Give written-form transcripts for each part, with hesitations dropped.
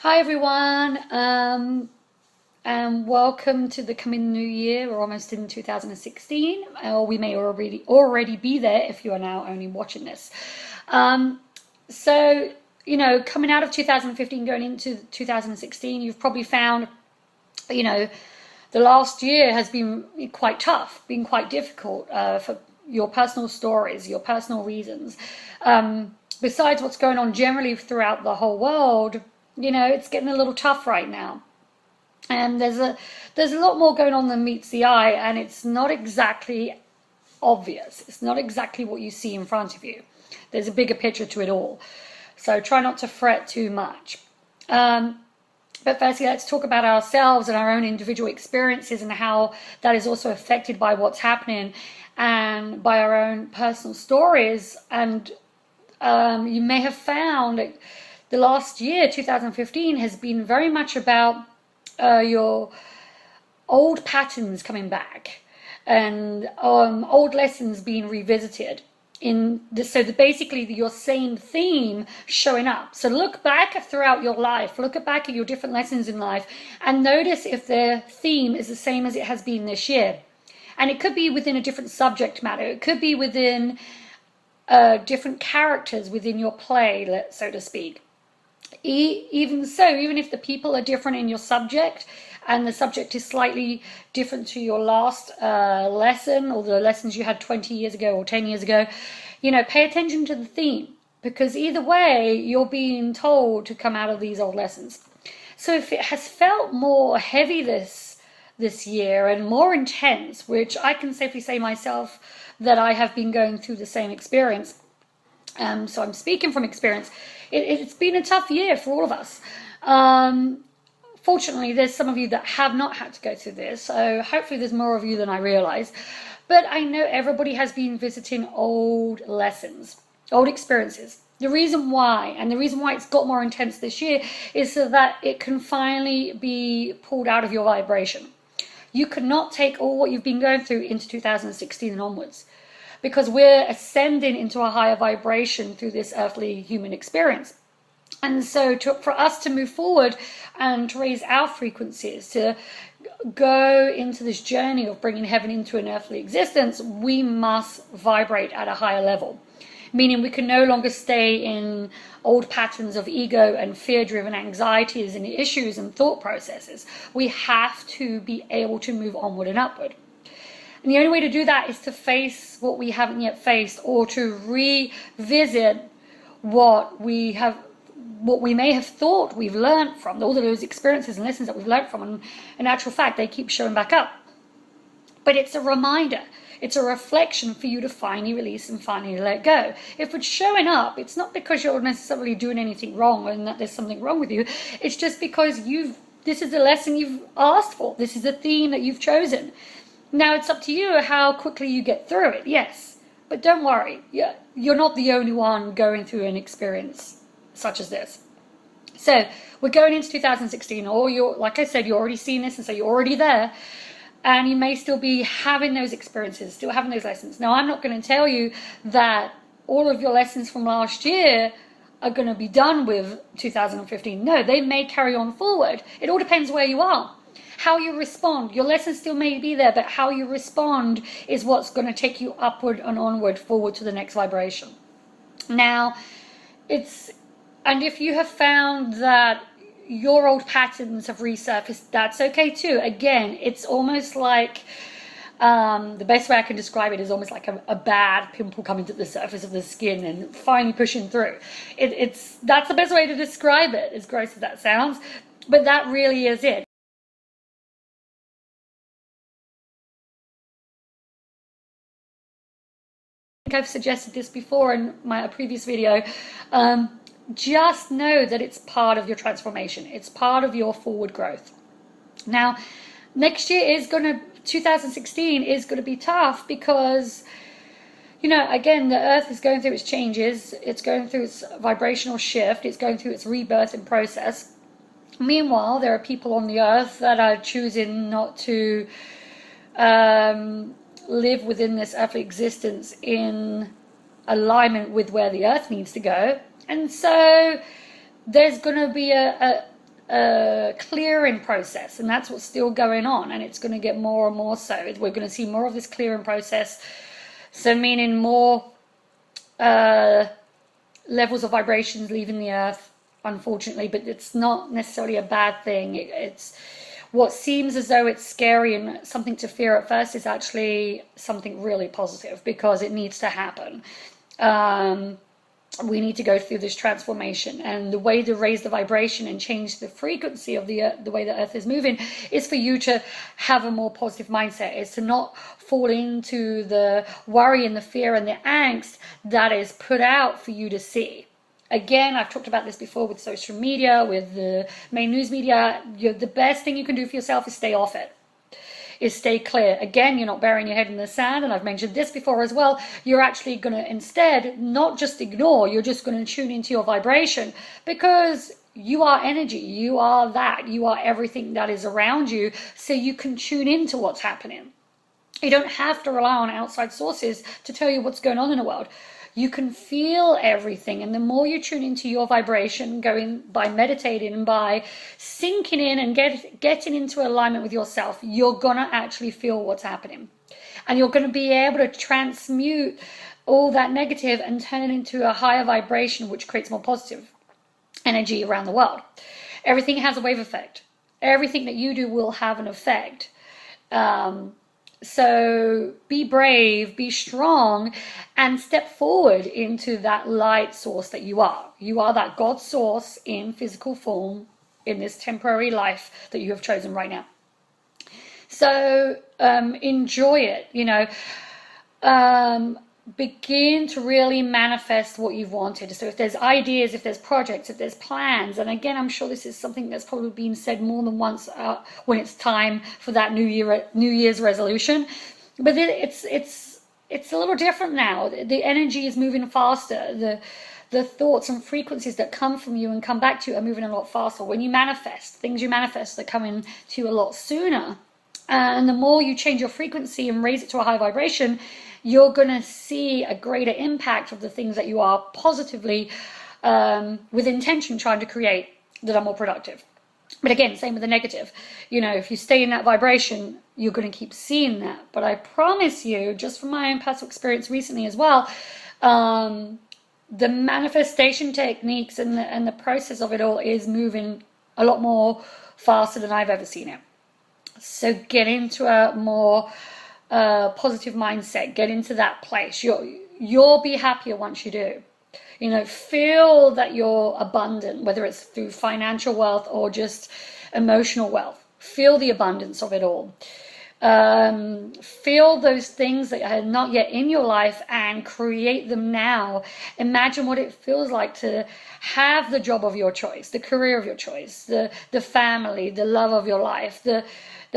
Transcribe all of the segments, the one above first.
Hi everyone, and welcome to the coming new year. We're almost in 2016, or we may already be there if you are now only watching this. So, coming out of 2015, going into 2016, you've probably found, the last year has been quite tough, been quite difficult for your personal stories, your personal reasons. Besides what's going on generally throughout the whole world, it's getting a little tough right now. And there's a lot more going on than meets the eye, and it's not exactly obvious. It's not exactly what you see in front of you. There's a bigger picture to it all. So try not to fret too much. But firstly, let's talk about ourselves and our own individual experiences and how that is also affected by what's happening and by our own personal stories. And you may have found that the last year, 2015, has been very much about your old patterns coming back and old lessons being revisited. Basically your same theme showing up. So look back throughout your life, look back at your different lessons in life, and notice if their theme is the same as it has been this year. And it could be within a different subject matter. It could be within different characters within your play, so to speak. Even if the people are different in your subject and the subject is slightly different to your last lesson or the lessons you had 20 years ago or 10 years ago, pay attention to the theme, because either way you're being told to come out of these old lessons. So if it has felt more heavy this year and more intense, which I can safely say myself that I have been going through the same experience, so I'm speaking from experience. It's been a tough year for all of us. Fortunately, there's some of you that have not had to go through this, so hopefully there's more of you than I realize. But I know everybody has been visiting old lessons, old experiences. The reason why it's got more intense this year is so that it can finally be pulled out of your vibration. You cannot take all what you've been going through into 2016 and onwards, because we're ascending into a higher vibration through this earthly human experience. And so for us to move forward and to raise our frequencies, to go into this journey of bringing heaven into an earthly existence, we must vibrate at a higher level. Meaning we can no longer stay in old patterns of ego and fear-driven anxieties and issues and thought processes. We have to be able to move onward and upward. And the only way to do that is to face what we haven't yet faced, or to revisit what we may have thought we've learned from all of those experiences and lessons that we've learned from. And in actual fact, they keep showing back up. But it's a reminder. It's a reflection for you to finally release and finally let go. If it's showing up, it's not because you're necessarily doing anything wrong and that there's something wrong with you. It's just because this is the lesson you've asked for. This is the theme that you've chosen. Now it's up to you how quickly you get through it, yes. But don't worry, you're not the only one going through an experience such as this. So we're going into 2016, or like I said, you're already seeing this, and so you're already there. And you may still be having those experiences, still having those lessons. Now, I'm not going to tell you that all of your lessons from last year are going to be done with 2015. No, they may carry on forward. It all depends where you are. How you respond. Your lessons still may be there, but how you respond is what's going to take you upward and onward, forward to the next vibration. Now, and if you have found that your old patterns have resurfaced, that's okay too. Again, it's almost like, the best way I can describe it is almost like a bad pimple coming to the surface of the skin and finally pushing through. That's the best way to describe it, as gross as that sounds, but that really is it. I think I've suggested this before in my previous video. Just know that it's part of your transformation. It's part of your forward growth. Now, next year 2016 is going to be tough because, again, the earth is going through its changes. It's going through its vibrational shift. It's going through its rebirthing process. Meanwhile, there are people on the earth that are choosing not to live within this earthly existence in alignment with where the earth needs to go. And so there's going to be a clearing process, and that's what's still going on, and it's going to get more and more so. We're going to see more of this clearing process, so meaning more levels of vibrations leaving the earth, unfortunately, but it's not necessarily a bad thing. It's what seems as though it's scary and something to fear at first is actually something really positive, because it needs to happen. We need to go through this transformation, and the way to raise the vibration and change the frequency of the way the earth is moving is for you to have a more positive mindset. Is to not fall into the worry and the fear and the angst that is put out for you to see. Again, I've talked about this before with social media, with the main news media. The best thing you can do for yourself is stay off it. Is stay clear. Again, you're not burying your head in the sand, and I've mentioned this before as well. You're actually going to instead not just ignore, you're just going to tune into your vibration, because you are energy, you are that, you are everything that is around you, so you can tune into what's happening. You don't have to rely on outside sources to tell you what's going on in the world. You can feel everything, and the more you tune into your vibration, going by meditating and by sinking in and getting into alignment with yourself, you're gonna actually feel what's happening, and you're gonna be able to transmute all that negative and turn it into a higher vibration, which creates more positive energy around the world. Everything has a wave effect. Everything that you do will have an effect. So be brave, be strong, and step forward into that light source that you are. You are that God source in physical form in this temporary life that you have chosen right now. So enjoy it, begin to really manifest what you've wanted. So if there's ideas, if there's projects, if there's plans, and again, I'm sure this is something that's probably been said more than once when it's time for that New Year's resolution, but it's a little different now. The energy is moving faster. The thoughts and frequencies that come from you and come back to you are moving a lot faster. When you manifest, things you manifest are coming to you a lot sooner. And the more you change your frequency and raise it to a high vibration, you're going to see a greater impact of the things that you are positively, with intention, trying to create that are more productive. But again, same with the negative. If you stay in that vibration, you're going to keep seeing that. But I promise you, just from my own personal experience recently as well, the manifestation techniques and the process of it all is moving a lot more faster than I've ever seen it. So get into a more positive mindset. Get into that place. You'll be happier once you do. Feel that you're abundant, whether it's through financial wealth or just emotional wealth. Feel the abundance of it all. Feel those things that are not yet in your life and create them now. Imagine what it feels like to have the job of your choice, the career of your choice, the family, the love of your life, the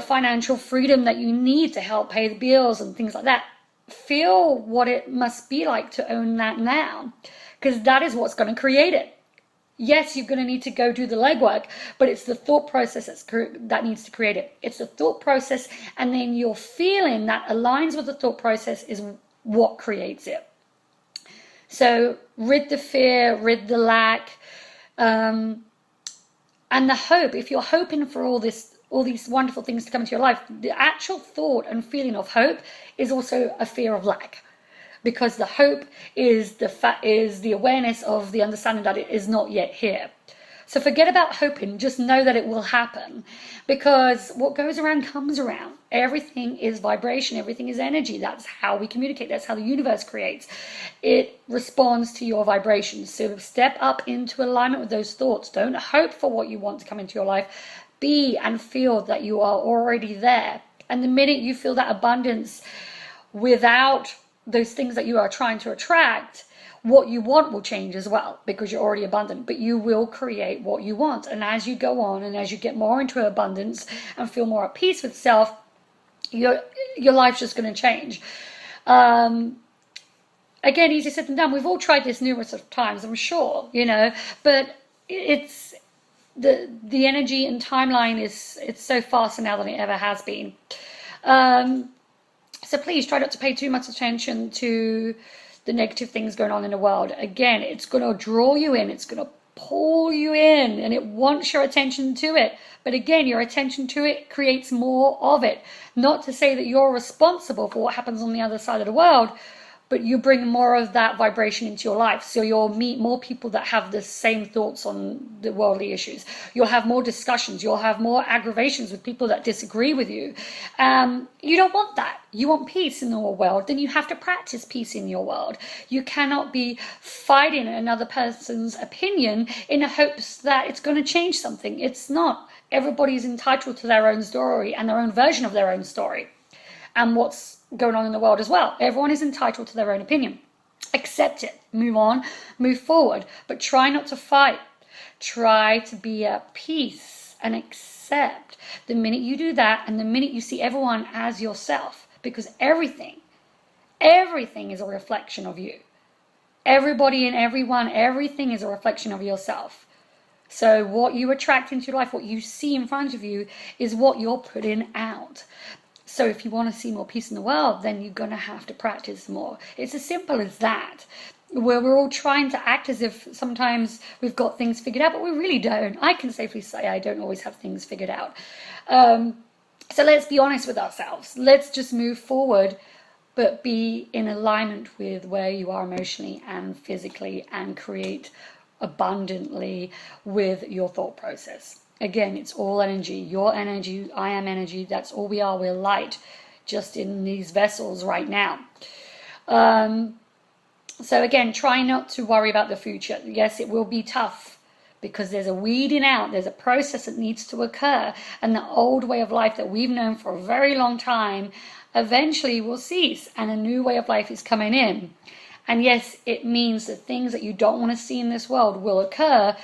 financial freedom that you need to help pay the bills and things like that. Feel what it must be like to own that now, because that is what's going to create it. Yes, you're going to need to go do the legwork, but it's the thought process that needs to create it. It's the thought process, and then your feeling that aligns with the thought process is what creates it. So rid the fear, rid the lack, and the hope. If you're hoping for all these wonderful things to come into your life, the actual thought and feeling of hope is also a fear of lack, because the hope is the awareness of the understanding that it is not yet here. So forget about hoping, just know that it will happen, because what goes around comes around. Everything is vibration, everything is energy. That's how we communicate, that's how the universe creates. It responds to your vibrations. So step up into alignment with those thoughts. Don't hope for what you want to come into your life. Be and feel that you are already there. And the minute you feel that abundance without those things that you are trying to attract, what you want will change as well, because you're already abundant, but you will create what you want. And as you go on and as you get more into abundance and feel more at peace with self, your life's just going to change. Again, easier said than done. We've all tried this numerous of times, I'm sure, but it's the energy and timeline it's so faster now than it ever has been. So please try not to pay too much attention to the negative things going on in the world. Again, it's going to draw you in. It's going to pull you in and it wants your attention to it. But again, your attention to it creates more of it. Not to say that you're responsible for what happens on the other side of the world, but you bring more of that vibration into your life. So you'll meet more people that have the same thoughts on the worldly issues. You'll have more discussions. You'll have more aggravations with people that disagree with you. You don't want that. You want peace in your world. Then you have to practice peace in your world. You cannot be fighting another person's opinion in the hopes that it's going to change something. It's not. Everybody's entitled to their own story and their own version of their own story. And what's going on in the world as well. Everyone is entitled to their own opinion. Accept it. Move on. Move forward. But try not to fight. Try to be at peace and accept. The minute you do that, and the minute you see everyone as yourself, because everything is a reflection of you. Everybody and everyone, everything is a reflection of yourself. So what you attract into your life, what you see in front of you, is what you're putting out. So if you want to see more peace in the world, then you're going to have to practice more. It's as simple as that. Where we're all trying to act as if sometimes we've got things figured out, but we really don't. I can safely say I don't always have things figured out. So let's be honest with ourselves. Let's just move forward, but be in alignment with where you are emotionally and physically, and create abundantly with your thought process. Again, it's all energy. Your energy, I am energy. That's all we are. We're light, just in these vessels right now. So again, try not to worry about the future. Yes, it will be tough because there's a weeding out. There's a process that needs to occur. And the old way of life that we've known for a very long time eventually will cease. And a new way of life is coming in. And yes, it means that things that you don't want to see in this world will occur.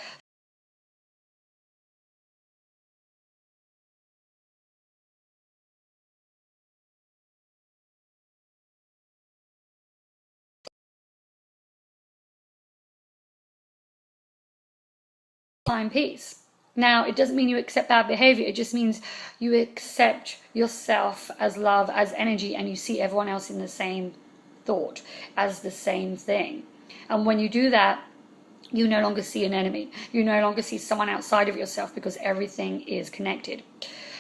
Find peace. Now, it doesn't mean you accept bad behavior. It just means you accept yourself as love, as energy, and you see everyone else in the same thought, as the same thing. And when you do that, you no longer see an enemy. You no longer see someone outside of yourself, because everything is connected.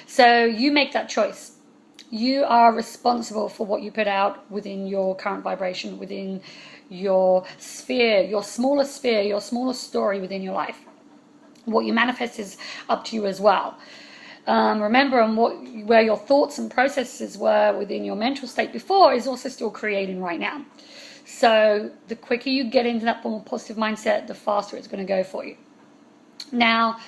So you make that choice. You are responsible for what you put out within your current vibration, within your sphere, your smaller story within your life. What you manifest is up to you as well. Remember, where your thoughts and processes were within your mental state before is also still creating right now. So the quicker you get into that more positive mindset, the faster it's going to go for you. Now,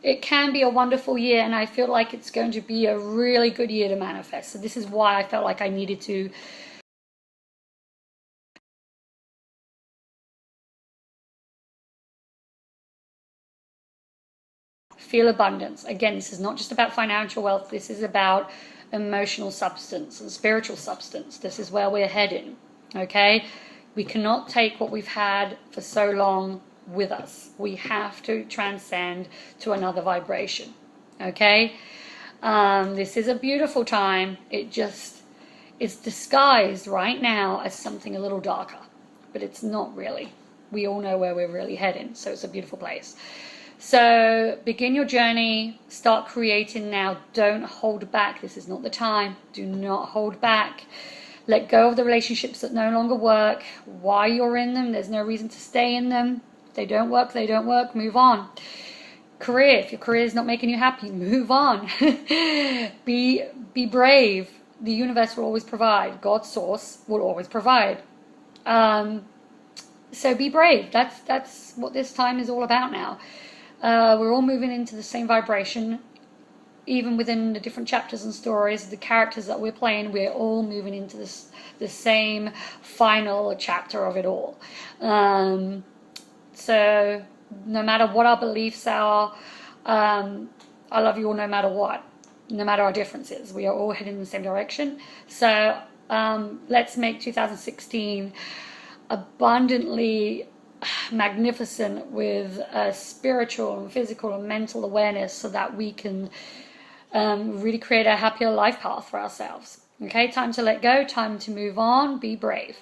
it can be a wonderful year, and I feel like it's going to be a really good year to manifest. So this is why I felt like I needed to feel abundance. Again, this is not just about financial wealth. This is about emotional substance and spiritual substance. This is where we're heading. Okay? We cannot take what we've had for so long with us. We have to transcend to another vibration. Okay? This is a beautiful time. It just is disguised right now as something a little darker, but it's not really. We all know where we're really heading, so it's a beautiful place. So begin your journey, start creating now. Don't hold back. This is not the time. Do not hold back. Let go of the relationships that no longer work. Why you're in them, there's no reason to stay in them. If they don't work, they don't work. Move on. Career, if your career is not making you happy, move on. Be brave. The universe will always provide. God's source will always provide. So be brave. That's what this time is all about now. We're all moving into the same vibration. Even within the different chapters and stories, the characters that we're playing, we're all moving into the same final chapter of it all. So no matter what our beliefs are, I love you all no matter what, no matter our differences. We are all heading in the same direction. So let's make 2016 abundantly magnificent with spiritual and physical and mental awareness, so that we can really create a happier life path for ourselves. Okay, time to let go, time to move on, be brave.